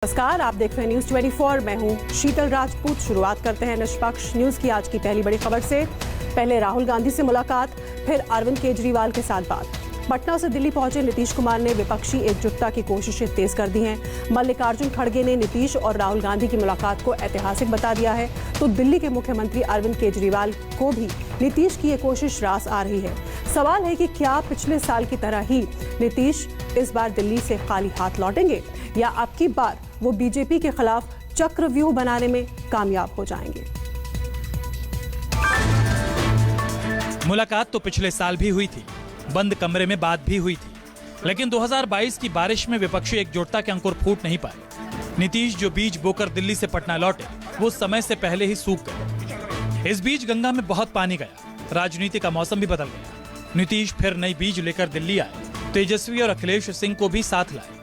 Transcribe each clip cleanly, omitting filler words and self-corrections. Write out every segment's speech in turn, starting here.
नमस्कार, आप देख रहे हैं न्यूज 24। मैं हूं शीतल राजपूत। शुरुआत करते हैं निष्पक्ष न्यूज की आज की पहली बड़ी खबर से। पहले राहुल गांधी से मुलाकात, फिर अरविंद केजरीवाल के साथ बात। पटना से दिल्ली पहुंचे नीतीश कुमार ने विपक्षी एकजुटता की कोशिशें तेज कर दी हैं। मल्लिकार्जुन खड़गे ने नीतीश और राहुल गांधी की मुलाकात को ऐतिहासिक बता दिया है, तो दिल्ली के मुख्यमंत्री अरविंद केजरीवाल को भी नीतीश की ये कोशिश रास आ रही है। सवाल है कि क्या पिछले साल की तरह ही नीतीश इस बार दिल्ली से खाली हाथ लौटेंगे या अब की बार वो बीजेपी के खिलाफ चक्रव्यूह बनाने में कामयाब हो जाएंगे। मुलाकात तो पिछले साल भी हुई थी, बंद कमरे में बात भी हुई थी, लेकिन 2022 की बारिश में विपक्षी एकजुटता के अंकुर फूट नहीं पाए। नीतीश जो बीज बोकर दिल्ली से पटना लौटे, वो समय से पहले ही सूख गए। इस बीच गंगा में बहुत पानी गया, राजनीति का मौसम भी बदल गया। नीतीश फिर नई बीज लेकर दिल्ली आए, तेजस्वी और अखिलेश सिंह को भी साथ लाए।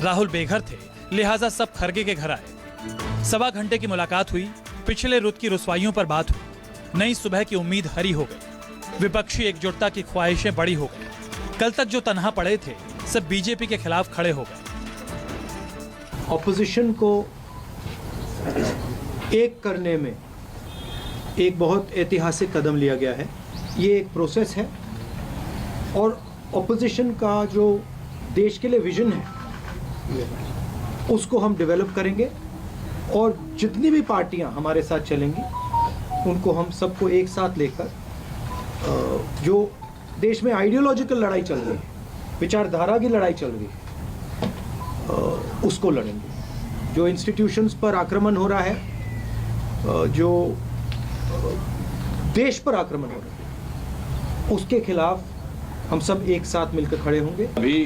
राहुल बेघर थे, लिहाजा सब खड़गे के घर आए। सवा घंटे की मुलाकात हुई, पिछले रुत की रुसवाइयों पर बात हुई। नई सुबह की उम्मीद हरी हो गई, विपक्षी एकजुटता की ख्वाहिशें बड़ी हो गई। कल तक जो तन्हा पड़े थे, सब बीजेपी के खिलाफ खड़े हो गए। ऑपोजिशन को एक करने में एक बहुत ऐतिहासिक कदम लिया गया है। ये एक प्रोसेस है और ऑपोजिशन का जो देश के लिए विजन है उसको हम डेवलप करेंगे और जितनी भी पार्टियां हमारे साथ चलेंगी उनको हम सबको एक साथ लेकर जो देश में आइडियोलॉजिकल लड़ाई चल रही है, विचारधारा की लड़ाई चल रही है, उसको लड़ेंगे। जो इंस्टीट्यूशंस पर आक्रमण हो रहा है, जो देश पर आक्रमण हो रहा है, उसके खिलाफ हम सब एक साथ मिलकर खड़े होंगे। अभी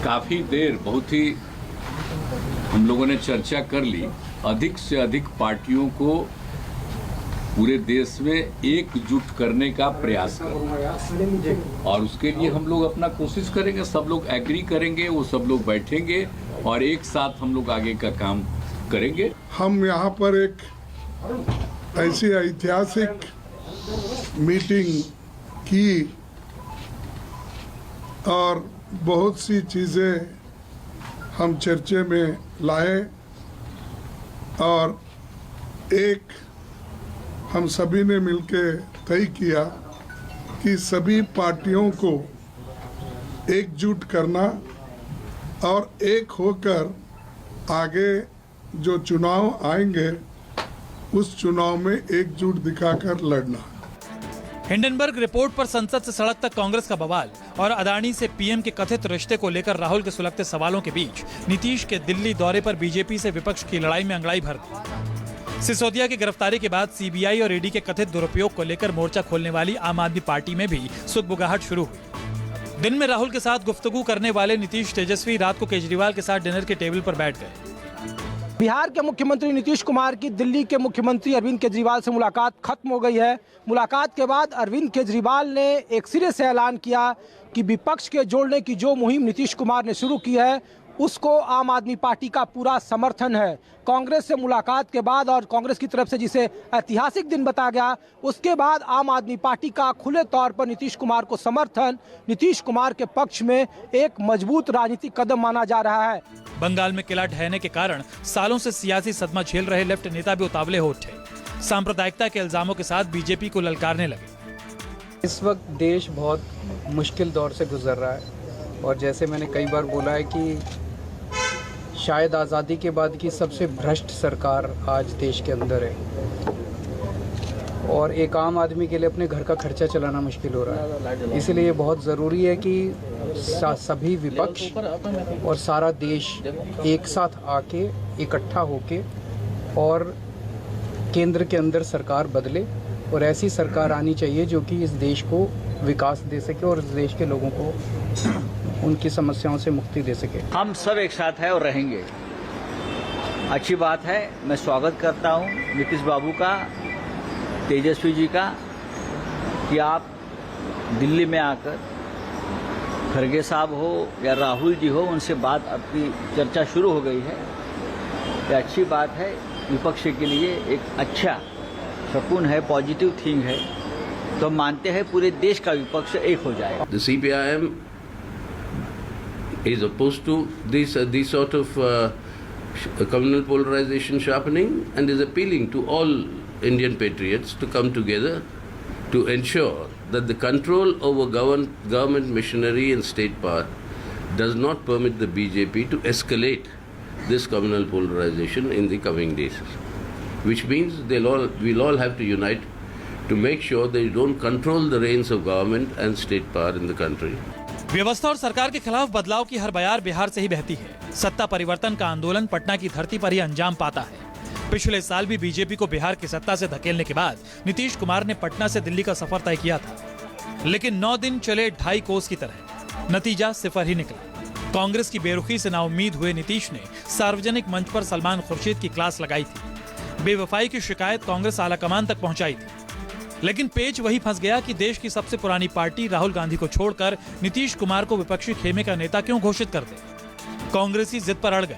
काफी देर बहुत ही हम लोगों ने चर्चा कर ली। अधिक से अधिक पार्टियों को पूरे देश में एकजुट करने का प्रयास करें और उसके लिए हम लोग अपना कोशिश करेंगे। सब लोग एग्री करेंगे, वो सब लोग बैठेंगे और एक साथ हम लोग आगे का काम करेंगे। हम यहाँ पर एक ऐसी ऐतिहासिक मीटिंग की और बहुत सी चीज़ें हम चर्चे में लाए और एक हम सभी ने मिलकर तय किया कि सभी पार्टियों को एकजुट करना और एक होकर आगे जो चुनाव आएंगे उस चुनाव में एकजुट दिखाकर लड़ना। हिंडनबर्ग रिपोर्ट पर संसद से सड़क तक कांग्रेस का बवाल और अदानी से पीएम के कथित रिश्ते को लेकर राहुल के सुलगते सवालों के बीच नीतीश के दिल्ली दौरे पर बीजेपी से विपक्ष की लड़ाई में अंगड़ाई भर दी। सिसोदिया की गिरफ्तारी के बाद सीबीआई और ईडी के कथित दुरुपयोग को लेकर मोर्चा खोलने वाली आम आदमी पार्टी में भी सुगबुगाहट शुरू हुई। दिन में राहुल के साथ गुफ्तगू करने वाले नीतीश तेजस्वी रात को केजरीवाल के साथ डिनर के टेबल पर बैठ गए। बिहार के मुख्यमंत्री नीतीश कुमार की दिल्ली के मुख्यमंत्री अरविंद केजरीवाल से मुलाकात खत्म हो गई है। मुलाकात के बाद अरविंद केजरीवाल ने एक सिरे से ऐलान किया कि विपक्ष के जोड़ने की जो मुहिम नीतीश कुमार ने शुरू की है उसको आम आदमी पार्टी का पूरा समर्थन है। कांग्रेस से मुलाकात के बाद और कांग्रेस की तरफ से जिसे ऐतिहासिक दिन बताया गया, उसके बाद आम आदमी पार्टी का खुले तौर पर नीतीश कुमार को समर्थन नीतीश कुमार के पक्ष में एक मजबूत राजनीतिक कदम माना जा रहा है। बंगाल में किला ढहने के कारण सालों से सियासी सदमा झेल रहे लेफ्ट नेता भी उतावले हो उठे। सांप्रदायिकता के इल्जामों के साथ बीजेपी को ललकारने लगे। इस वक्त देश बहुत मुश्किल दौर से गुजर रहा है और जैसे मैंने कई बार बोला है कि शायद आज़ादी के बाद की सबसे भ्रष्ट सरकार आज देश के अंदर है और एक आम आदमी के लिए अपने घर का खर्चा चलाना मुश्किल हो रहा है। इसलिए बहुत ज़रूरी है कि सभी विपक्ष और सारा देश एक साथ आके इकट्ठा होके और केंद्र के अंदर सरकार बदले और ऐसी सरकार आनी चाहिए जो कि इस देश को विकास दे सके और इस देश के लोगों को उनकी समस्याओं से मुक्ति दे सके। हम सब एक साथ हैं और रहेंगे। अच्छी बात है। मैं स्वागत करता हूं नीतीश बाबू का, तेजस्वी जी का, कि आप दिल्ली में आकर खड़गे साहब हो या राहुल जी हो, उनसे बात आपकी चर्चा शुरू हो गई है। ये अच्छी बात है, विपक्ष के लिए एक अच्छा शकुन है, पॉजिटिव थिंग है। तो हम मानते हैं पूरे देश का विपक्ष एक हो जाए। The CPIM He is opposed to these sort of communal polarization sharpening, and is appealing to all Indian patriots to come together to ensure that the control over government machinery and state power does not permit the BJP to escalate this communal polarization in the coming days. Which means we'll all have to unite to make sure they don't control the reins of government and state power in the country. व्यवस्था और सरकार के खिलाफ बदलाव की हर बयार बिहार से ही बहती है। सत्ता परिवर्तन का आंदोलन पटना की धरती पर ही अंजाम पाता है। पिछले साल भी बीजेपी को बिहार की सत्ता से धकेलने के बाद नीतीश कुमार ने पटना से दिल्ली का सफर तय किया था, लेकिन 9 दिन चले 2.5 कोस की तरह, नतीजा सिफर ही निकला। कांग्रेस की बेरुखी से नाउम्मीद हुए नीतीश ने सार्वजनिक मंच पर सलमान खुर्शीद की क्लास लगाई थी। बेवफाई की शिकायत कांग्रेस आलाकमान तक पहुंचाई थी, लेकिन पेच वही फंस गया कि देश की सबसे पुरानी पार्टी राहुल गांधी को छोड़कर नीतीश कुमार को विपक्षी खेमे का नेता क्यों घोषित कर दे। कांग्रेसी जिद पर अड़ गए,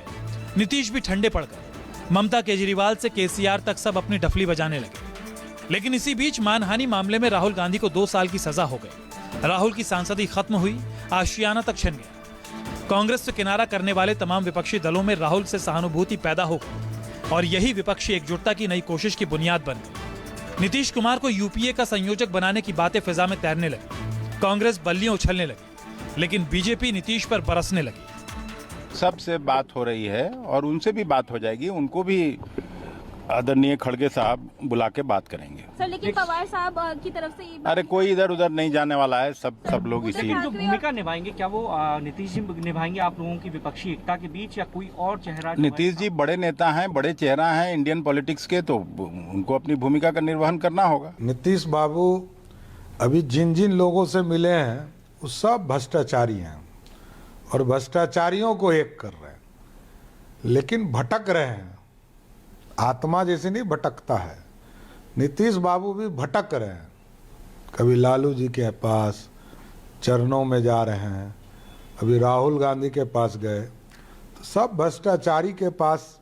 नीतीश भी ठंडे पड़ गए। ममता केजरीवाल से केसीआर तक सब अपनी डफली बजाने लगे। लेकिन इसी बीच मानहानि मामले में राहुल गांधी को 2 साल की सजा हो गई। राहुल की सांसदी खत्म हुई, आशियाना तक छिन गया। कांग्रेस से किनारा करने वाले तमाम विपक्षी दलों में राहुल से सहानुभूति पैदा हो गई और यही विपक्षी एकजुटता की नई कोशिश की बुनियाद बन गई। नीतीश कुमार को यूपीए का संयोजक बनाने की बातें फिजा में तैरने लगी। कांग्रेस बल्लियां उछलने लगी, लेकिन बीजेपी नीतीश पर बरसने लगी। सबसे बात हो रही है और उनसे भी बात हो जाएगी, उनको भी आदरणीय खड़गे साहब बुला के बात करेंगे। सर, लेकिन पवार साहब की तरफ से ये अरे कोई इधर उधर नहीं जाने वाला है, सब लोग इसी जो भूमिका निभाएंगे, क्या वो नीतीश जी निभाएंगे आप लोगों की विपक्षी एकता के बीच, या कोई और चेहरा? नीतीश जी बड़े नेता हैं, बड़े चेहरा हैं इंडियन पॉलिटिक्स के, तो उनको अपनी भूमिका का निर्वहन करना होगा। नीतीश बाबू अभी जिन जिन लोगों से मिले हैं वो सब भ्रष्टाचारी हैं और भ्रष्टाचारियों को एक कर रहे हैं, लेकिन भटक रहे हैं। आत्मा जैसे नहीं भटकता है, नीतीश बाबू भी भटक रहे हैं। कभी लालू जी के पास चरणों में जा रहे हैं, अभी राहुल गांधी के पास गए, तो सब भ्रष्टाचारी के पास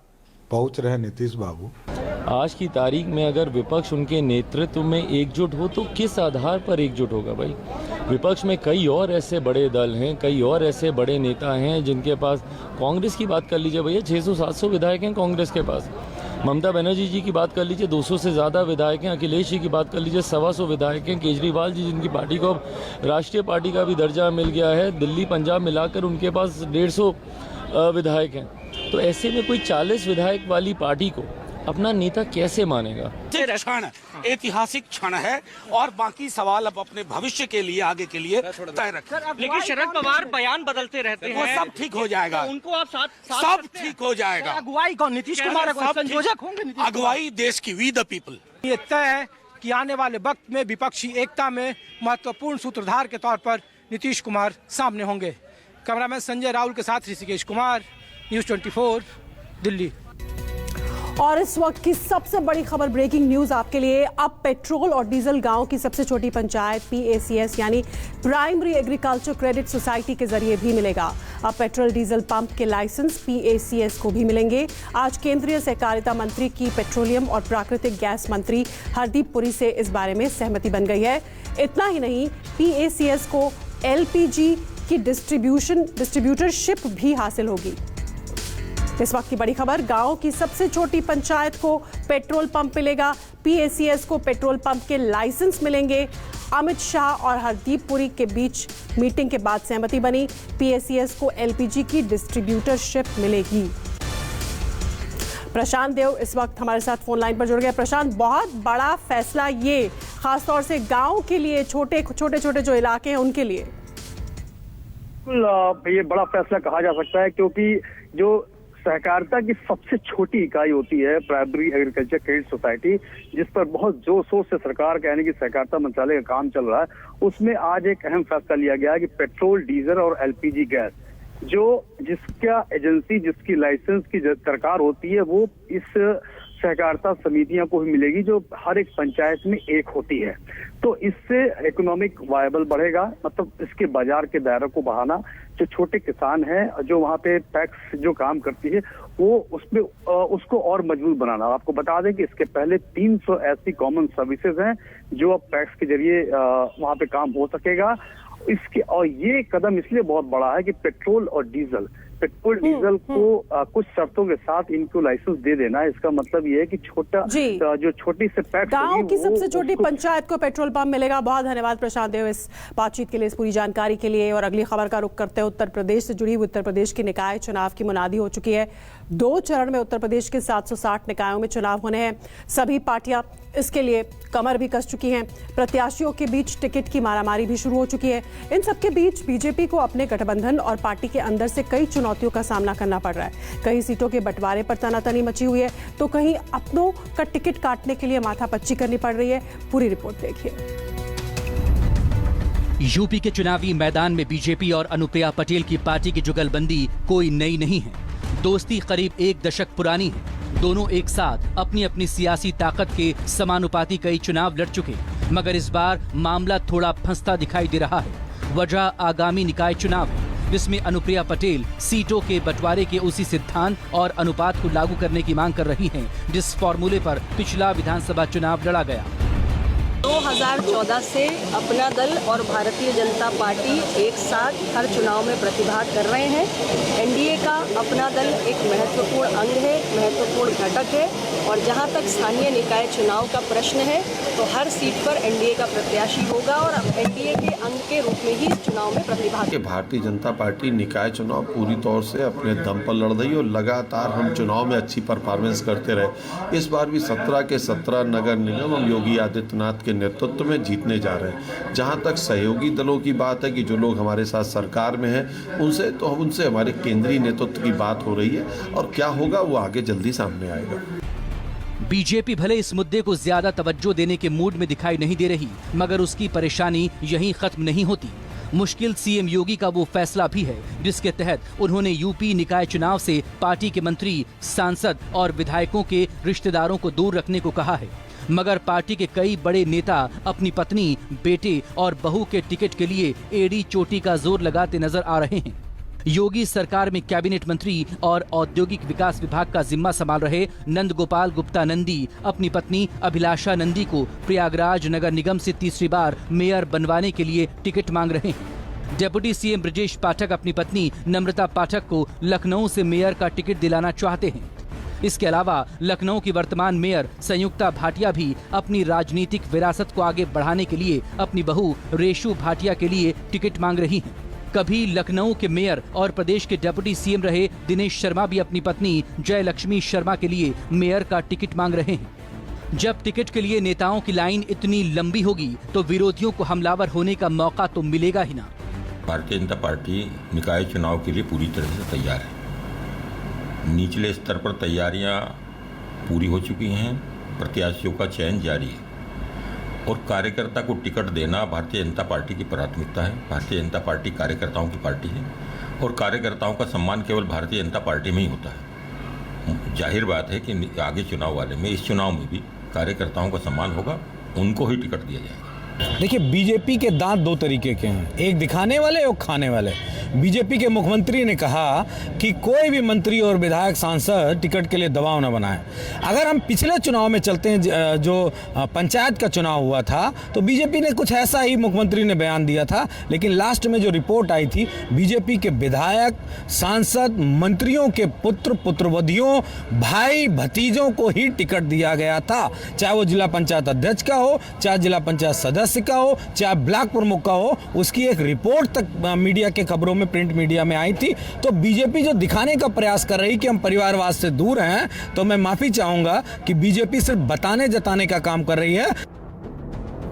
पहुंच रहे हैं नीतीश बाबू। आज की तारीख में अगर विपक्ष उनके नेतृत्व में एकजुट हो तो किस आधार पर एकजुट होगा भाई? विपक्ष में कई और ऐसे बड़े दल हैं, कई और ऐसे बड़े नेता हैं जिनके पास, कांग्रेस की बात कर लीजिए भैया, 600-700 विधायक हैं कांग्रेस के पास। ममता बनर्जी जी की बात कर लीजिए, 200 से ज़्यादा विधायक हैं। अखिलेश जी की बात कर लीजिए, 125 विधायक हैं। केजरीवाल जी जिनकी पार्टी को अब राष्ट्रीय पार्टी का भी दर्जा मिल गया है, दिल्ली पंजाब मिलाकर उनके पास 150 विधायक हैं। तो ऐसे में कोई 40 विधायक वाली पार्टी को अपना नेता कैसे मानेगा? क्षण ऐतिहासिक क्षण है और बाकी सवाल अब अपने भविष्य के लिए, आगे के लिए तय रखें। लेकिन शरद पवार बयान बदलते रहते हैं, वो सब ठीक हो जाएगा, तो उनको आप साथ सब ठीक हो जाएगा। अगुवाई कौन? नीतीश कुमार संयोजक होंगे? अगुवाई देश की, वी द पीपल। ये तय है कि आने वाले वक्त में विपक्षी एकता में महत्वपूर्ण सूत्रधार के तौर पर नीतीश कुमार सामने होंगे। कैमरामैन संजय राहुल के साथ ऋषिकेश कुमार, न्यूज़ 24 दिल्ली। और इस वक्त की सबसे बड़ी खबर, ब्रेकिंग न्यूज आपके लिए। अब पेट्रोल और डीजल गांव की सबसे छोटी पंचायत PACS यानी प्राइमरी एग्रीकल्चर क्रेडिट सोसाइटी के जरिए भी मिलेगा। अब पेट्रोल डीजल पंप के लाइसेंस PACS को भी मिलेंगे। आज केंद्रीय सहकारिता मंत्री की पेट्रोलियम और प्राकृतिक गैस मंत्री हरदीप पुरी से इस बारे में सहमति बन गई है। इतना ही नहीं, PACS को LPG की डिस्ट्रीब्यूटरशिप भी हासिल होगी। इस वक्त की बड़ी खबर, गांव की सबसे छोटी पंचायत को पेट्रोल पंप मिलेगा, PACS को पेट्रोल पंप के लाइसेंस मिलेंगे। अमित शाह और हरदीप पुरी के बीच मीटिंग के बाद सहमति बनी, PACS को LPG की डिस्ट्रीब्यूटरशिप मिलेगी। प्रशांत देव इस वक्त हमारे साथ फोन लाइन पर जुड़ गए। प्रशांत, बहुत बड़ा फैसला ये, खासतौर से गांव के लिए, छोटे छोटे जो इलाके हैं उनके लिए। ये बड़ा फैसला कहा जा सकता है, क्योंकि जो सहकारिता की सबसे छोटी इकाई होती है प्राइमरी एग्रीकल्चर क्रेडिट सोसाइटी, जिस पर बहुत जोर शोर से सरकार का यानी कि सहकारिता मंत्रालय का काम चल रहा है, उसमें आज एक अहम फैसला लिया गया कि पेट्रोल, डीजल और LPG गैस जिसका एजेंसी, जिसकी लाइसेंस की दरकार होती है, वो इस सहकारिता समितियां को भी मिलेगी, जो हर एक पंचायत में एक होती है। तो इससे इकोनॉमिक वायबल बढ़ेगा, मतलब इसके बाजार के दायरे को बढ़ाना। जो छोटे किसान हैं, जो वहाँ पे टैक्स जो काम करती है, वो उसमें उसको और मजबूत बनाना। आपको बता दें कि इसके पहले 300 ऐसी कॉमन सर्विसेज हैं जो अब टैक्स के जरिए वहाँ पे काम हो सकेगा। इसके और ये कदम इसलिए बहुत बड़ा है कि पेट्रोल डीजल को कुछ शर्तों के साथ इनको लाइसेंस दे देना है। इसका मतलब ये है कि जो छोटी से पैक्स गांव की सबसे छोटी पंचायत को पेट्रोल पंप मिलेगा। बहुत धन्यवाद प्रशांत देव इस बातचीत के लिए, इस पूरी जानकारी के लिए। और अगली खबर का रुख करते हैं उत्तर प्रदेश से जुड़ी। उत्तर प्रदेश के निकाय चुनाव की मुनादी हो चुकी है। 2 चरण में उत्तर प्रदेश के 760 निकायों में चुनाव होने हैं। सभी पार्टियां इसके लिए कमर भी कस चुकी हैं। प्रत्याशियों के बीच टिकट की मारामारी भी शुरू हो चुकी है। इन सबके बीच बीजेपी को अपने गठबंधन और पार्टी के अंदर से कई चुनौतियों का सामना करना पड़ रहा है। कहीं सीटों के बंटवारे पर तनातनी मची हुई है, तो कहीं अपनों का टिकट काटने के लिए माथापच्ची करनी पड़ रही है। पूरी रिपोर्ट देखिए। यूपी के चुनावी मैदान में बीजेपी और अनुप्रिया पटेल की पार्टी की जुगलबंदी कोई नई नहीं है। दोस्ती करीब 1 दशक पुरानी है। दोनों एक साथ अपनी अपनी सियासी ताकत के समानुपाती कई चुनाव लड़ चुके, मगर इस बार मामला थोड़ा फंसता दिखाई दे रहा है। वजह आगामी निकाय चुनाव है, जिसमें अनुप्रिया पटेल सीटों के बंटवारे के उसी सिद्धांत और अनुपात को लागू करने की मांग कर रही हैं, जिस फॉर्मूले पर पिछला विधानसभा चुनाव लड़ा गया। 2014 से अपना दल और भारतीय जनता पार्टी एक साथ हर चुनाव में प्रतिभाग कर रहे हैं। एनडीए का अपना दल एक महत्वपूर्ण अंग है, महत्वपूर्ण घटक है। और जहां तक स्थानीय निकाय चुनाव का प्रश्न है, तो हर सीट पर एनडीए का प्रत्याशी होगा और एनडीए के अंग के रूप में ही इस चुनाव में प्रतिभाग। भारतीय जनता पार्टी निकाय चुनाव पूरी तौर से अपने दम पर लड़ रही और लगातार हम चुनाव में अच्छी परफॉर्मेंस करते रहे। इस बार भी 17 के 17 नगर निगम हम योगी आदित्यनाथ के नेतृत्व में जीतने जा रहे हैं। जहां तक सहयोगी दलों की बात है कि जो लोग हमारे साथ सरकार में हैं, उनसे हमारे केंद्रीय नेतृत्व की बात हो रही है और क्या होगा वो आगे जल्दी सामने आएगा। बीजेपी भले इस मुद्दे को ज्यादा तवज्जो देने के मूड में दिखाई नहीं दे रही, मगर उसकी परेशानी यहीं खत्म नहीं होती। मुश्किल सीएम योगी का वो फैसला भी है जिसके तहत उन्होंने यूपी निकाय चुनाव से पार्टी के मंत्री, सांसद और विधायकों के रिश्तेदारों को दूर रखने को कहा है। मगर पार्टी के कई बड़े नेता अपनी पत्नी, बेटे और बहू के टिकट के लिए एड़ी चोटी का जोर लगाते नजर आ रहे हैं। योगी सरकार में कैबिनेट मंत्री और औद्योगिक विकास विभाग का जिम्मा संभाल रहे नंद गोपाल गुप्ता नंदी अपनी पत्नी अभिलाषा नंदी को प्रयागराज नगर निगम से तीसरी बार मेयर बनवाने के लिए टिकट मांग रहे हैं। डिप्टी सीएम ब्रजेश पाठक अपनी पत्नी नम्रता पाठक को लखनऊ से मेयर का टिकट दिलाना चाहते हैं। इसके अलावा लखनऊ की वर्तमान मेयर संयुक्ता भाटिया भी अपनी राजनीतिक विरासत को आगे बढ़ाने के लिए अपनी बहू रेशु भाटिया के लिए टिकट मांग रही हैं। कभी लखनऊ के मेयर और प्रदेश के डिप्टी सीएम रहे दिनेश शर्मा भी अपनी पत्नी जयलक्ष्मी शर्मा के लिए मेयर का टिकट मांग रहे हैं। जब टिकट के लिए नेताओं की लाइन इतनी लंबी होगी तो विरोधियों को हमलावर होने का मौका तो मिलेगा ही ना। भारतीय जनता पार्टी निकाय चुनाव के लिए पूरी तरह से तैयार है। निचले स्तर पर तैयारियां पूरी हो चुकी हैं, प्रत्याशियों का चयन जारी है और कार्यकर्ता को टिकट देना भारतीय जनता पार्टी की प्राथमिकता है। भारतीय जनता पार्टी कार्यकर्ताओं की पार्टी है और कार्यकर्ताओं का सम्मान केवल भारतीय जनता पार्टी में ही होता है। जाहिर बात है कि आगे चुनाव वाले में, इस चुनाव में भी कार्यकर्ताओं का सम्मान होगा, उनको ही टिकट दिया जाएगा। देखिए, बीजेपी के दांत 2 तरीके के हैं, एक दिखाने वाले और खाने वाले। बीजेपी के मुख्यमंत्री ने कहा कि कोई भी मंत्री और विधायक सांसद टिकट के लिए दबाव न बनाए। अगर हम पिछले चुनाव में चलते हैं, जो पंचायत का चुनाव हुआ था, तो बीजेपी ने कुछ ऐसा ही मुख्यमंत्री ने बयान दिया था, लेकिन लास्ट में जो रिपोर्ट आई थी, बीजेपी के विधायक, सांसद, मंत्रियों के पुत्र, पुत्रवधियों, भाई, भतीजों को ही टिकट दिया गया था। चाहे वो जिला पंचायत अध्यक्ष का हो, चाहे जिला पंचायत सदस्य का हो, चाहे ब्लॉक प्रमुख का हो, उसकी एक रिपोर्ट तक मीडिया के खबरों में, प्रिंट मीडिया में आई थी। तो बीजेपी जो दिखाने का प्रयास कर रही कि हम परिवारवाद से दूर हैं, तो मैं माफी चाहूंगा कि बीजेपी सिर्फ बताने जताने का काम कर रही है।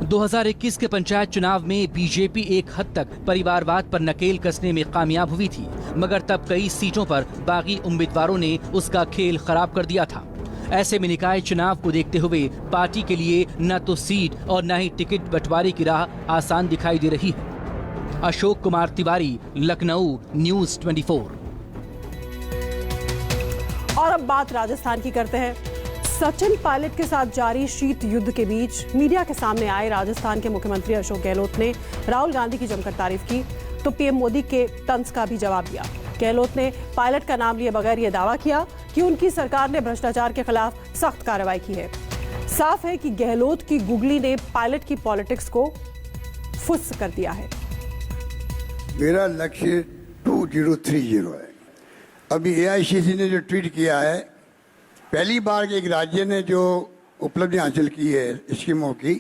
2021 के पंचायत चुनाव में बीजेपी एक हद तक परिवारवाद पर नकेल कसने में कामयाब हुई थी, मगर तब कई सीटों पर बागी उम्मीदवारों ने उसका खेल खराब कर दिया था। ऐसे में निकाय चुनाव को देखते हुए पार्टी के लिए न तो सीट और न ही टिकट बंटवारे की राह आसान दिखाई दे रही है। अशोक कुमार तिवारी, लखनऊ, न्यूज़ 24। और अब बात राजस्थान की करते हैं। सचिन पायलट के साथ जारी शीत युद्ध के बीच मीडिया के सामने आए राजस्थान के मुख्यमंत्री अशोक गहलोत ने राहुल गांधी की जमकर तारीफ की, तो पीएम मोदी के तंज का भी जवाब दिया। गहलोत ने पायलट का नाम लिए बगैर यह दावा किया कि उनकी सरकार ने भ्रष्टाचार के खिलाफ सख्त कार्रवाई की है। साफ है कि गहलोत की गुगली ने पायलट की पॉलिटिक्स को फुस कर दिया है। मेरा लक्ष्य 2030 है। अभी AICC ने जो ट्वीट किया है, पहली बार एक राज्य ने जो उपलब्धि हासिल की है स्कीमों की,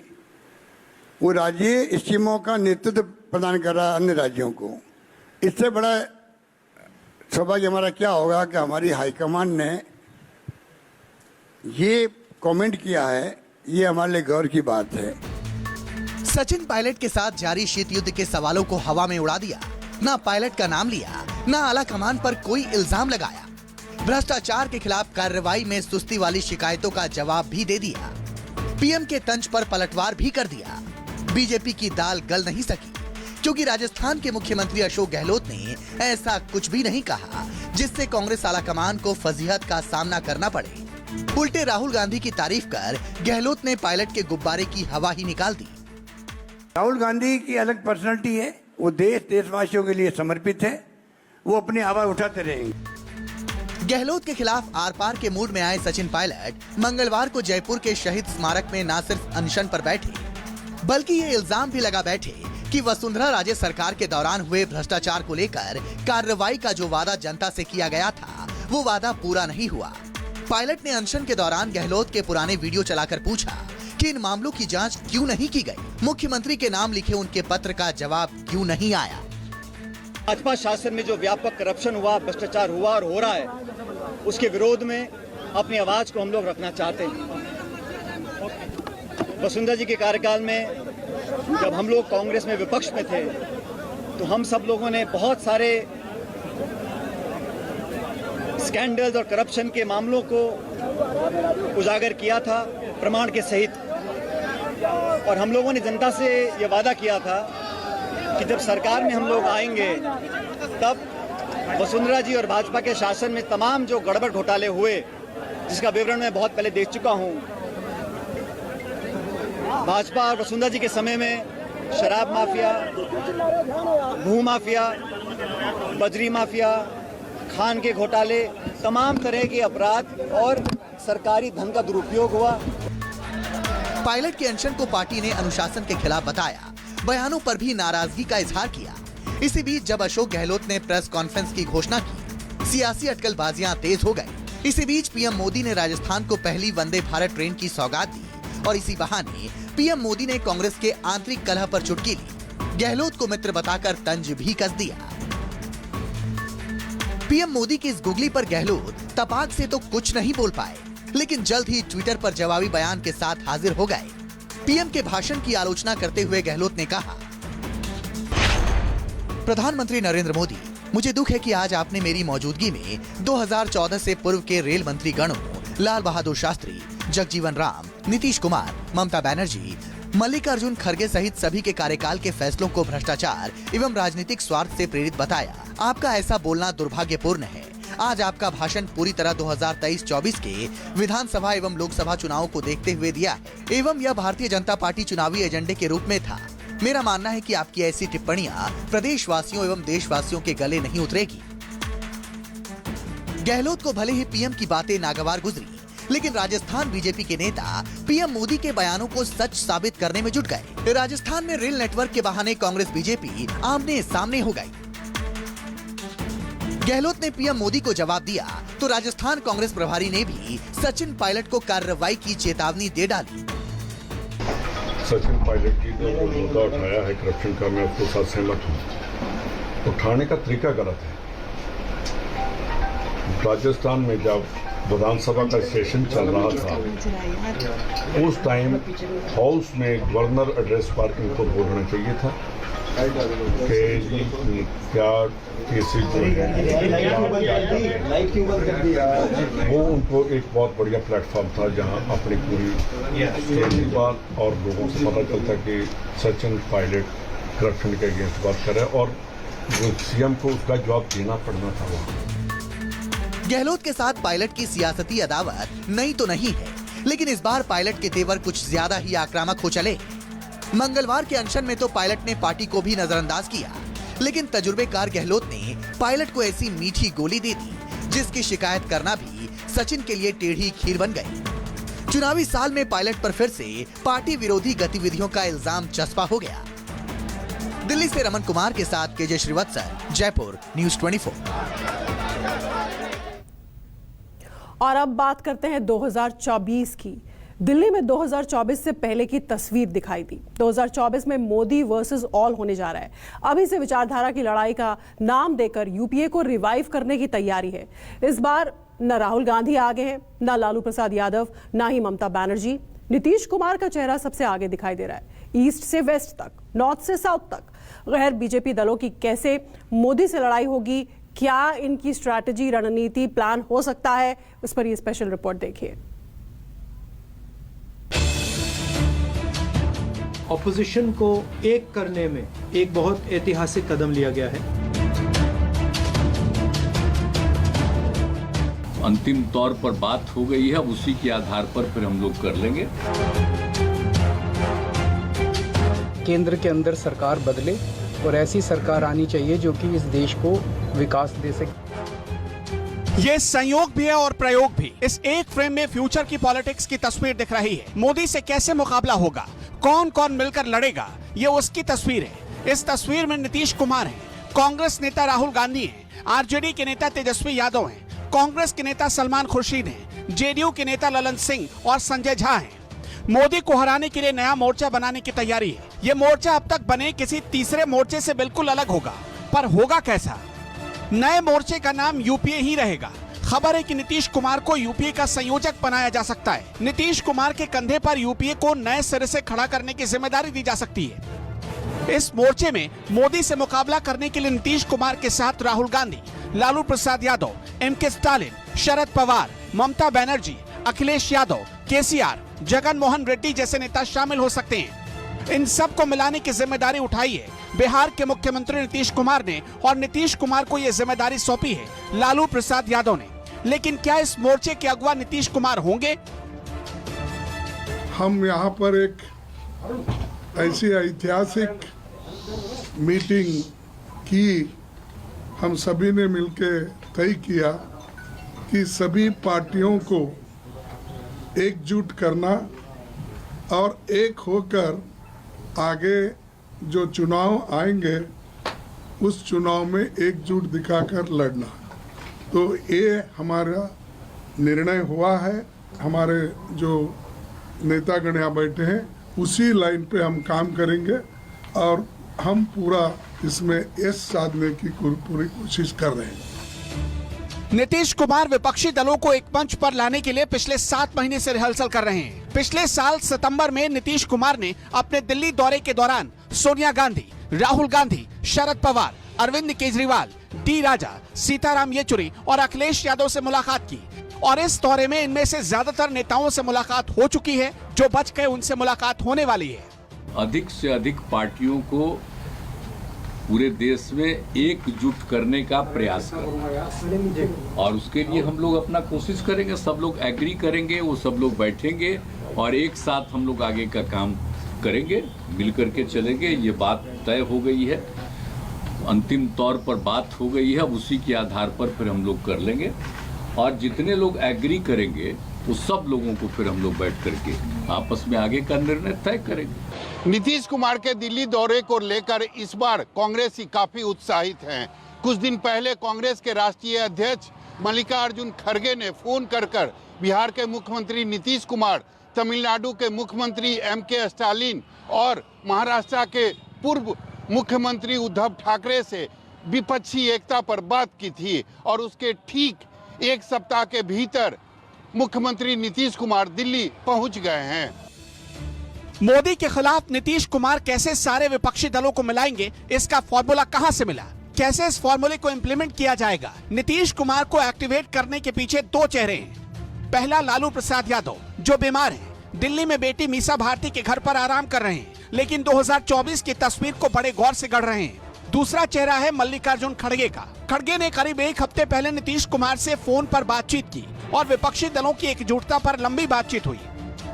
वो राज्य स्कीमों का नेतृत्व प्रदान कर रहा है अन्य राज्यों को। इससे बड़ा सौभाग्य हमारा क्या होगा कि हमारी हाईकमान ने ये कमेंट किया है, ये हमारे लिए गौर की बात है। सचिन पायलट के साथ जारी शीत युद्ध के सवालों को हवा में उड़ा दिया। ना पायलट का नाम लिया, ना आला कमान पर कोई इल्जाम लगाया। भ्रष्टाचार के खिलाफ कार्रवाई में सुस्ती वाली शिकायतों का जवाब भी दे दिया। पीएम के तंज पर पलटवार भी कर दिया। बीजेपी की दाल गल नहीं सकी क्योंकि राजस्थान के मुख्यमंत्री अशोक गहलोत ने ऐसा कुछ भी नहीं कहा जिससे कांग्रेस आला कमान को फजीहत का सामना करना पड़े। उल्टे राहुल गांधी की तारीफ कर गहलोत ने पायलट के गुब्बारे की हवा ही निकाल दी। राहुल गांधी की अलग पर्सनालिटी है, वो देशवासियों के लिए समर्पित है, वो अपनी आवाज उठाते रहेंगे। गहलोत के खिलाफ आर पार के मूड में आए सचिन पायलट मंगलवार को जयपुर के शहीद स्मारक में न सिर्फ अनशन पर बैठे, बल्कि ये इल्जाम भी लगा बैठे कि वसुंधरा राजे सरकार के दौरान हुए भ्रष्टाचार को लेकर कार्रवाई का जो वादा जनता से किया गया था, वो वादा पूरा नहीं हुआ। पायलट ने अनशन के दौरान गहलोत के पुराने वीडियो चलाकर पूछा कि इन मामलों की जांच क्यों नहीं की गई, मुख्यमंत्री के नाम लिखे उनके पत्र का जवाब क्यों नहीं आया। भाजपा शासन में जो व्यापक करप्शन हुआ, भ्रष्टाचार हुआ और हो रहा है, उसके विरोध में अपनी आवाज को हम लोग रखना चाहते हैं। वसुंधरा जी के कार्यकाल में जब हम लोग कांग्रेस में विपक्ष में थे, तो हम सब लोगों ने बहुत सारे स्कैंडल्स और करप्शन के मामलों को उजागर किया था प्रमाण के सहित। और हम लोगों ने जनता से ये वादा किया था कि जब सरकार में हम लोग आएंगे, तब वसुंधरा जी और भाजपा के शासन में तमाम जो गड़बड़ घोटाले हुए, जिसका विवरण मैं बहुत पहले देख चुका हूं। भाजपा और वसुंधरा जी के समय में शराब माफिया, भू माफिया, बजरी माफिया, खान के घोटाले, तमाम तरह के अपराध और सरकारी धन का दुरुपयोग हुआ। पायलट के अनशन को पार्टी ने अनुशासन के खिलाफ बताया, बयानों पर भी नाराजगी का इजहार किया। इसी बीच जब अशोक गहलोत ने प्रेस कॉन्फ्रेंस की घोषणा की, सियासी अटकलबाजियां तेज हो गई। इसी बीच पीएम मोदी ने राजस्थान को पहली वंदे भारत ट्रेन की सौगात दी और इसी बहाने पीएम मोदी ने कांग्रेस के आंतरिक कलह पर चुटकी ली। गहलोत को मित्र बताकर तंज भी कस दिया। पीएम मोदी की इस गुगली पर गहलोत तपाक से तो कुछ नहीं बोल पाए, लेकिन जल्द ही ट्विटर पर जवाबी बयान के साथ हाजिर हो गए। पीएम के भाषण की आलोचना करते हुए गहलोत ने कहा, प्रधानमंत्री नरेंद्र मोदी, मुझे दुख है कि आज आपने मेरी मौजूदगी में 2014 से पूर्व के रेल मंत्री गणों लाल बहादुर शास्त्री, जगजीवन राम, नीतीश कुमार, ममता बनर्जी, मल्लिकार्जुन खड़गे सहित सभी के कार्यकाल के फैसलों को भ्रष्टाचार एवं राजनीतिक स्वार्थ से प्रेरित बताया। आपका ऐसा बोलना दुर्भाग्यपूर्ण है। आज आपका भाषण पूरी तरह 2023-24 के विधानसभा एवं लोकसभा चुनावों को देखते हुए दिया है एवं यह भारतीय जनता पार्टी चुनावी एजेंडे के रूप में था। मेरा मानना है कि आपकी ऐसी टिप्पणियां प्रदेशवासियों एवं देशवासियों के गले नहीं उतरेगी। गहलोत को भले ही पीएम की बातें नागवार गुजरी, लेकिन राजस्थान बीजेपी के नेता पीएम मोदी के बयानों को सच साबित करने में जुट गए। राजस्थान में रेल नेटवर्क के बहाने कांग्रेस बीजेपी आमने सामने हो गई। गहलोत ने पीएम मोदी को जवाब दिया तो राजस्थान कांग्रेस प्रभारी ने भी सचिन पायलट को कार्रवाई की चेतावनी दे डाली। सचिन पायलट जी ने जो मुद्दा उठाया है करप्शन का, मैं उसके साथ सहमत हूँ। उठाने का तरीका गलत है। राजस्थान में जब विधानसभा का सेशन चल रहा था, उस टाइम हाउस में गवर्नर एड्रेस पर इनको बोलना चाहिए था कि क्या केसेस जो है, वो उनको एक बहुत बढ़िया प्लेटफॉर्म था जहां अपनी पूरी स्टोरी बात और लोगों से पता चलता कि सचिन पायलट करप्शन के अगेंस्ट बात करे और जो सीएम को उसका जवाब देना पड़ना था। वहाँ गहलोत के साथ पायलट की सियासती अदावत नई तो नहीं है, लेकिन इस बार पायलट के तेवर कुछ ज्यादा ही आक्रामक हो चले। मंगलवार के अनशन में तो पायलट ने पार्टी को भी नजरअंदाज किया, लेकिन तजुर्बेकार गहलोत ने पायलट को ऐसी मीठी गोली दे दी जिसकी शिकायत करना भी सचिन के लिए टेढ़ी खीर बन गई। चुनावी साल में पायलट पर फिर से पार्टी विरोधी गतिविधियों का इल्जाम चस्पा हो गया। दिल्ली से रमन कुमार के साथ केजे श्रीवत्सर, जयपुर, न्यूज़ 24। और अब बात करते हैं 2024 की। दिल्ली में 2024 से पहले की तस्वीर दिखाई दी। 2024 में मोदी वर्सेस ऑल होने जा रहा है। अभी से विचारधारा की लड़ाई का नाम देकर यूपीए को रिवाइव करने की तैयारी है। इस बार न राहुल गांधी आगे हैं, न लालू प्रसाद यादव, न ही ममता बनर्जी। नीतीश कुमार का चेहरा सबसे आगे दिखाई दे रहा है। ईस्ट से वेस्ट तक, नॉर्थ से साउथ तक गैर बीजेपी दलों की कैसे मोदी से लड़ाई होगी, क्या इनकी स्ट्रैटेजी, रणनीति, प्लान हो सकता है, उस पर ये स्पेशल रिपोर्ट देखिए। ऑपोजिशन को एक करने में एक बहुत ऐतिहासिक कदम लिया गया है। अंतिम तौर पर बात हो गई है, अब उसी के आधार पर फिर हम लोग कर लेंगे। केंद्र के अंदर सरकार बदले और ऐसी सरकार आनी चाहिए जो कि इस देश को विकास दे सके। ये संयोग भी है और प्रयोग भी। इस एक फ्रेम में फ्यूचर की पॉलिटिक्स की तस्वीर दिख रही है। मोदी से कैसे मुकाबला होगा, कौन कौन मिलकर लड़ेगा, ये उसकी तस्वीर है। इस तस्वीर में नीतीश कुमार हैं, कांग्रेस नेता राहुल गांधी हैं, आरजेडी के नेता तेजस्वी यादव हैं, कांग्रेस के नेता सलमान खुर्शीद हैं, जेडीयू के नेता ललन सिंह और संजय झा हैं। मोदी को हराने के लिए नया मोर्चा बनाने की तैयारी है। ये मोर्चा अब तक बने किसी तीसरे मोर्चे से बिल्कुल अलग होगा, पर होगा कैसा? नए मोर्चे का नाम यूपीए ही रहेगा। खबर है कि नीतीश कुमार को यूपीए का संयोजक बनाया जा सकता है। नीतीश कुमार के कंधे पर यूपीए को नए सिरे से खड़ा करने की जिम्मेदारी दी जा सकती है। इस मोर्चे में मोदी से मुकाबला करने के लिए नीतीश कुमार के साथ राहुल गांधी, लालू प्रसाद यादव, एमके स्टालिन, शरद पवार, ममता बनर्जी, अखिलेश यादव, केसीआर, जगन मोहन रेड्डी जैसे नेता शामिल हो सकते हैं। इन सब को मिलाने की जिम्मेदारी उठाई है बिहार के मुख्यमंत्री नीतीश कुमार ने, और नीतीश कुमार को यह जिम्मेदारी सौंपी है लालू प्रसाद यादव ने। लेकिन क्या इस मोर्चे के अगुवा नीतीश कुमार होंगे? हम यहाँ पर एक ऐसी ऐतिहासिक मीटिंग की, हम सभी ने मिलकर तय किया कि सभी पार्टियों को एकजुट करना और एक होकर आगे जो चुनाव आएंगे उस चुनाव में एकजुट दिखाकर लड़ना। तो ये हमारा निर्णय हुआ है। हमारे जो नेतागण यहाँ बैठे हैं उसी लाइन पे हम काम करेंगे और हम पूरा इसमें यश साधने की पूरी कोशिश कर रहे हैं। नीतीश कुमार विपक्षी दलों को एक मंच पर लाने के लिए पिछले 7 महीने से रिहर्सल कर रहे हैं। पिछले साल सितंबर में नीतीश कुमार ने अपने दिल्ली दौरे के दौरान सोनिया गांधी, राहुल गांधी, शरद पवार, अरविंद केजरीवाल, डी राजा, सीताराम येचुरी और अखिलेश यादव से मुलाकात की। और इस दौरे में इनमें से ज्यादातर नेताओं से मुलाकात हो चुकी है। जो बच गए उनसे मुलाकात होने वाली है। अधिक से अधिक पार्टियों को पूरे देश में एकजुट करने का प्रयास करें और उसके लिए हम लोग अपना कोशिश करेंगे। सब लोग एग्री करेंगे, वो सब लोग बैठेंगे और एक साथ हम लोग आगे का काम करेंगे, मिलकर के चलेंगे। ये बात तय हो गई है, अंतिम तौर पर बात हो गई है, अब उसी के आधार पर फिर हम लोग कर लेंगे और जितने लोग एग्री करेंगे वो सब लोगों को फिर हम लोग बैठ करके आपस में आगे का निर्णय तय करेंगे। नीतीश कुमार के दिल्ली दौरे को लेकर इस बार कांग्रेसी काफी उत्साहित हैं। कुछ दिन पहले कांग्रेस के राष्ट्रीय अध्यक्ष मल्लिकार्जुन खड़गे ने फोन कर बिहार के मुख्यमंत्री नीतीश कुमार, तमिलनाडु के मुख्यमंत्री एमके स्टालिन और महाराष्ट्र के पूर्व मुख्यमंत्री उद्धव ठाकरे से विपक्षी एकता पर बात की थी और उसके ठीक एक सप्ताह के भीतर मुख्यमंत्री नीतीश कुमार दिल्ली पहुंच गए हैं। मोदी के खिलाफ नीतीश कुमार कैसे सारे विपक्षी दलों को मिलाएंगे, इसका फॉर्मूला कहां से मिला, कैसे इस फॉर्मूले को इंप्लीमेंट किया जाएगा? नीतीश कुमार को एक्टिवेट करने के पीछे 2 चेहरे हैं। पहला लालू प्रसाद यादव जो बीमार हैं, दिल्ली में बेटी मीसा भारती के घर पर आराम कर रहे हैं, लेकिन 2024 की तस्वीर को बड़े गौर से गढ़ रहे हैं। दूसरा चेहरा है मल्लिकार्जुन खड़गे का। खड़गे ने करीब 1 हफ्ते पहले नीतीश कुमार से फोन पर बातचीत की और विपक्षी दलों की एकजुटता पर लंबी बातचीत हुई।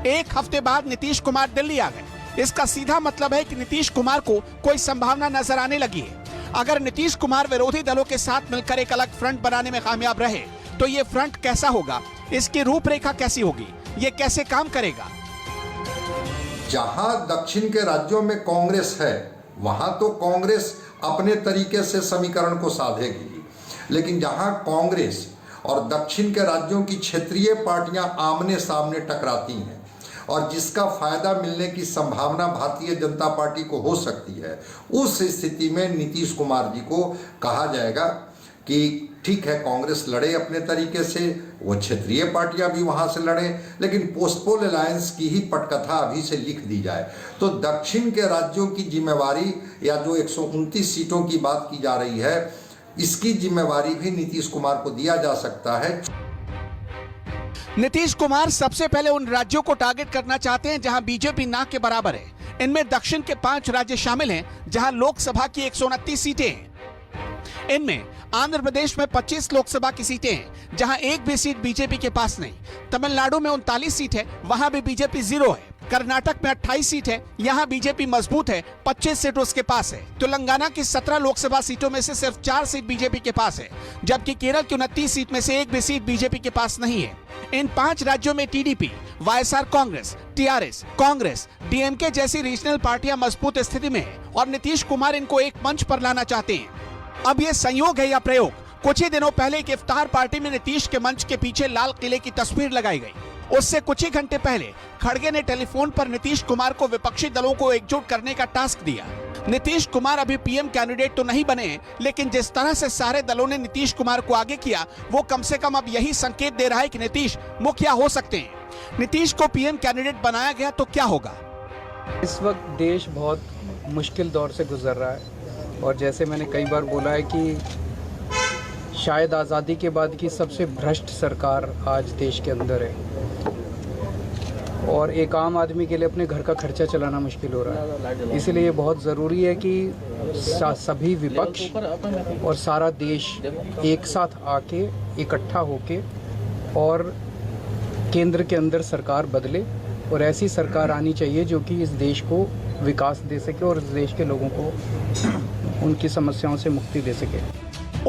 1 हफ्ते बाद नीतीश कुमार दिल्ली आ गए। इसका सीधा मतलब है कि नीतीश कुमार को कोई संभावना नजर आने लगी है। अगर नीतीश कुमार विरोधी दलों के साथ मिलकर एक अलग फ्रंट बनाने में कामयाब रहे तो ये फ्रंट कैसा होगा, इसकी रूपरेखा कैसी होगी, ये कैसे काम करेगा? जहां दक्षिण के राज्यों में कांग्रेस है वहाँ तो कांग्रेस अपने तरीके से समीकरण को साधेगी, लेकिन जहाँ कांग्रेस और दक्षिण के राज्यों की क्षेत्रीय पार्टियां आमने सामने टकराती हैं और जिसका फायदा मिलने की संभावना भारतीय जनता पार्टी को हो सकती है, उस स्थिति में नीतीश कुमार जी को कहा जाएगा कि ठीक है, कांग्रेस लड़े अपने तरीके से, वो क्षेत्रीय पार्टियां भी वहां से लड़े, लेकिन पोस्टपोल अलायंस की ही पटकथा अभी से लिख दी जाए तो दक्षिण के राज्यों की जिम्मेवारी या जो 129 सीटों की बात की जा रही है, इसकी जिम्मेवारी भी नीतीश कुमार को दिया जा सकता है। नीतीश कुमार सबसे पहले उन राज्यों को टारगेट करना चाहते हैं जहां बीजेपी ना के बराबर है। इनमें दक्षिण के 5 राज्य शामिल हैं जहां लोकसभा की 129 सीटें हैं। इनमें आंध्र प्रदेश में 25 लोकसभा की सीटें हैं जहां एक भी सीट बीजेपी के पास नहीं। तमिलनाडु में 39 सीट है, वहां भी बीजेपी 0 है। कर्नाटक में 28 सीट है, यहाँ बीजेपी मजबूत है, 25 सीट उसके पास है। तेलंगाना की 17 लोकसभा सीटों में से सिर्फ 4 सीट बीजेपी के पास है, जबकि केरल की 29 सीट में से एक भी सीट बीजेपी के पास नहीं है। इन 5 राज्यों में TDP, YSR Congress, TRS, Congress, DMK जैसी रीजनल पार्टियां मजबूत स्थिति में है और नीतीश कुमार इनको एक मंच पर लाना चाहते हैं। अब ये संयोग है या प्रयोग? कुछ ही दिनों पहले एक इफ्तार पार्टी में नीतीश के मंच के पीछे लाल किले की तस्वीर लगाई गई। उससे कुछ ही घंटे पहले खड़गे ने टेलीफोन पर नीतीश कुमार को विपक्षी दलों को एकजुट करने का टास्क दिया। नीतीश कुमार अभी पीएम कैंडिडेट तो नहीं बने, लेकिन जिस तरह से सारे दलों ने नीतीश कुमार को आगे किया, वो कम से कम अब यही संकेत दे रहा है कि नीतीश मुखिया हो सकते हैं। नीतीश को पीएम कैंडिडेट बनाया गया तो क्या होगा? इस वक्त देश बहुत मुश्किल दौर से गुजर रहा है और जैसे मैंने कई बार बोला है कि शायद आज़ादी के बाद की सबसे भ्रष्ट सरकार आज देश के अंदर है और एक आम आदमी के लिए अपने घर का खर्चा चलाना मुश्किल हो रहा है। इसलिए ये बहुत ज़रूरी है कि सभी विपक्ष और सारा देश एक साथ आके इकट्ठा होके और केंद्र के अंदर सरकार बदले और ऐसी सरकार आनी चाहिए जो कि इस देश को विकास दे सके और इस देश के लोगों को उनकी समस्याओं से मुक्ति दे सके।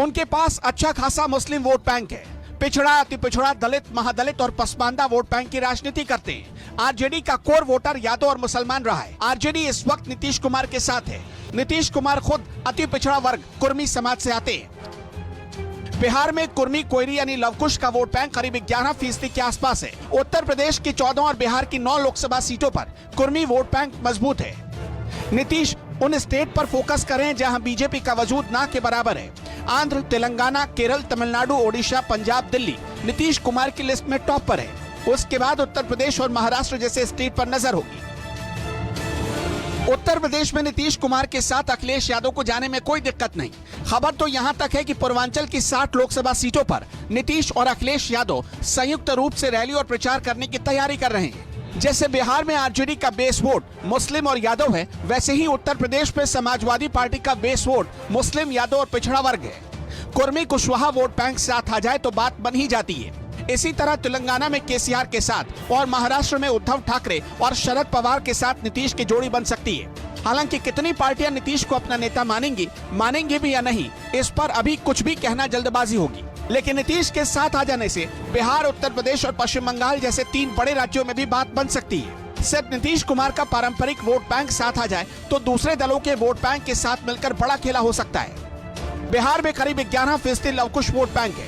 उनके पास अच्छा खासा मुस्लिम वोट बैंक है। पिछड़ा, अति पिछड़ा, दलित, महादलित और पसमानदा वोट बैंक की राजनीति करते हैं। आरजेडी का कोर वोटर यादव और मुसलमान रहा है। आरजेडी इस वक्त नीतीश कुमार के साथ है। नीतीश कुमार खुद अति पिछड़ा वर्ग कुर्मी समाज से आते हैं। बिहार में कुर्मी, कोयरी यानी लवकुश का वोट बैंक करीब 11% के आसपास है। उत्तर प्रदेश की 14 और बिहार की 9 लोकसभा सीटों पर कुर्मी वोट बैंक मजबूत है। नीतीश उन स्टेट पर फोकस कर रहे हैं जहां बीजेपी का वजूद ना के बराबर है। आंध्र, तेलंगाना, केरल, तमिलनाडु, ओडिशा, पंजाब, दिल्ली नीतीश कुमार की लिस्ट में टॉप पर है। उसके बाद उत्तर प्रदेश और महाराष्ट्र जैसे स्टेट पर नजर होगी। उत्तर प्रदेश में नीतीश कुमार के साथ अखिलेश यादव को जाने में कोई दिक्कत नहीं। खबर तो यहां तक है कि पूर्वांचल की 60 लोकसभा सीटों पर नीतीश और अखिलेश यादव संयुक्त रूप से रैली और प्रचार करने की तैयारी कर रहे हैं। जैसे बिहार में आरजेडी का बेस वोट मुस्लिम और यादव है, वैसे ही उत्तर प्रदेश में समाजवादी पार्टी का बेस वोट मुस्लिम, यादव और पिछड़ा वर्ग है। कुर्मी, कुशवाहा वोट बैंक साथ आ जाए तो बात बन ही जाती है। इसी तरह तेलंगाना में केसीआर के साथ और महाराष्ट्र में उद्धव ठाकरे और शरद पवार के साथ नीतीश की जोड़ी बन सकती है। हालांकि कितनी पार्टियां नीतीश को अपना नेता मानेंगी भी या नहीं, इस पर अभी कुछ भी कहना जल्दबाजी होगी। लेकिन नीतीश के साथ आ जाने से बिहार, उत्तर प्रदेश और पश्चिम बंगाल जैसे 3 बड़े राज्यों में भी बात बन सकती है। सिर्फ नीतीश कुमार का पारंपरिक वोट बैंक साथ आ जाए तो दूसरे दलों के वोट बैंक के साथ मिलकर बड़ा खेला हो सकता है। बिहार में करीब 11% लवकुश वोट बैंक है।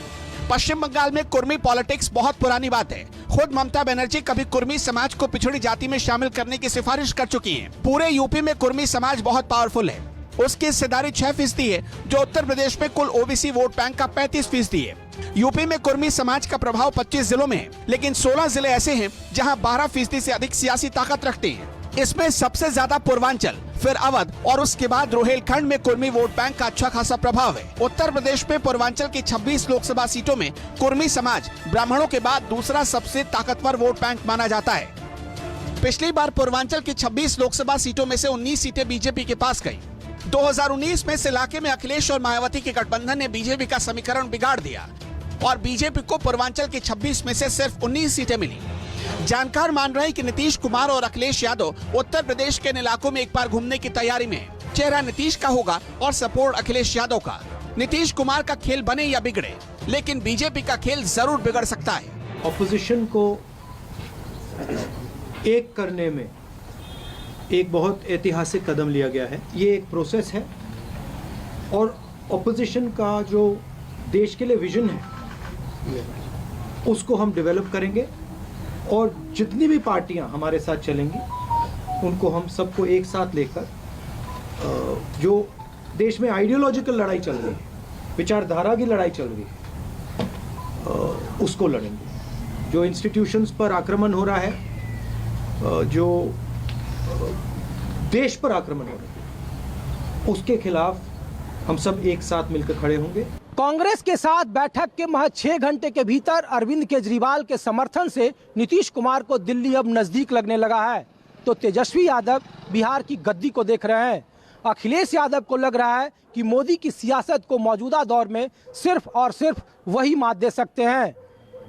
पश्चिम बंगाल में कुर्मी पॉलिटिक्स बहुत पुरानी बात है। खुद ममता बनर्जी कभी कुर्मी समाज को पिछड़ी जाति में शामिल करने की सिफारिश कर चुकी हैं। पूरे यूपी में कुर्मी समाज बहुत पावरफुल है। उसकी हिस्सेदारी 6% है, जो उत्तर प्रदेश में कुल ओबीसी वोट बैंक का 35% है। यूपी में कुर्मी समाज का प्रभाव 25 जिलों में है, लेकिन 16 जिले ऐसे हैं जहां 12% से अधिक सियासी ताकत रखते हैं। इसमें सबसे ज्यादा पूर्वांचल, फिर अवध और उसके बाद रोहेलखंड में कुर्मी वोट बैंक का अच्छा खासा प्रभाव है। उत्तर प्रदेश में पूर्वांचल की 26 लोकसभा सीटों में कुर्मी समाज ब्राह्मणों के बाद दूसरा सबसे ताकतवर वोट बैंक माना जाता है। पिछली बार पूर्वांचल की 26 लोकसभा सीटों में से 19 सीटें बीजेपी के पास गयी। 2019 में इस इलाके में अखिलेश और मायावती के गठबंधन ने बीजेपी का समीकरण बिगाड़ दिया और बीजेपी को पूर्वांचल की 26 में से सिर्फ 19 सीटें मिली। जानकार मान रहे हैं कि नीतीश कुमार और अखिलेश यादव उत्तर प्रदेश के इन इलाकों में एक बार घूमने की तैयारी में है। चेहरा नीतीश का होगा और सपोर्ट अखिलेश यादव का। नीतीश कुमार का खेल बने या बिगड़े, लेकिन बीजेपी का खेल जरूर बिगड़ सकता है। ऑपोजिशन को एक करने में एक बहुत ऐतिहासिक कदम लिया गया है। ये एक प्रोसेस है और ऑपोजिशन का जो देश के लिए विजन है उसको हम डेवलप करेंगे और जितनी भी पार्टियां हमारे साथ चलेंगी उनको हम सबको एक साथ लेकर जो देश में आइडियोलॉजिकल लड़ाई चल रही है, विचारधारा की लड़ाई चल रही है, उसको लड़ेंगे। जो इंस्टीट्यूशंस पर आक्रमण हो रहा है, जो देश पर आक्रमण हो रहा है, उसके खिलाफ हम सब एक साथ मिलकर खड़े होंगे। कांग्रेस के साथ बैठक के महज 6 घंटे के भीतर अरविंद केजरीवाल के समर्थन से नीतीश कुमार को दिल्ली अब नजदीक लगने लगा है। तो तेजस्वी यादव बिहार की गद्दी को देख रहे हैं। अखिलेश यादव को लग रहा है कि मोदी की सियासत को मौजूदा दौर में सिर्फ और सिर्फ वही मात दे सकते हैं।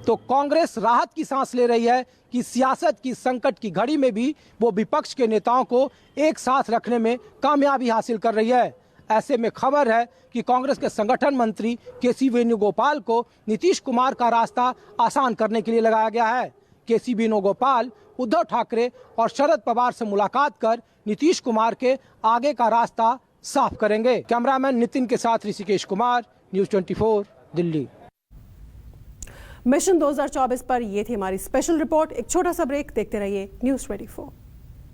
तो कांग्रेस राहत की सांस ले रही है कि सियासत की संकट की घड़ी में भी वो विपक्ष के नेताओं को एक साथ रखने में कामयाबी हासिल कर रही है। ऐसे में खबर है कि कांग्रेस के संगठन मंत्री केसी वेणुगोपाल को नीतीश कुमार का रास्ता आसान करने के लिए लगाया गया है। केसी वेणुगोपाल उद्धव ठाकरे और शरद पवार से मुलाकात कर नीतीश कुमार के आगे का रास्ता साफ करेंगे। कैमरामैन नितिन के साथ ऋषिकेश कुमार, न्यूज़ 24 दिल्ली। मिशन 2024 पर ये थी हमारी स्पेशल रिपोर्ट। एक छोटा सा ब्रेक, देखते रहिए न्यूज़ 24।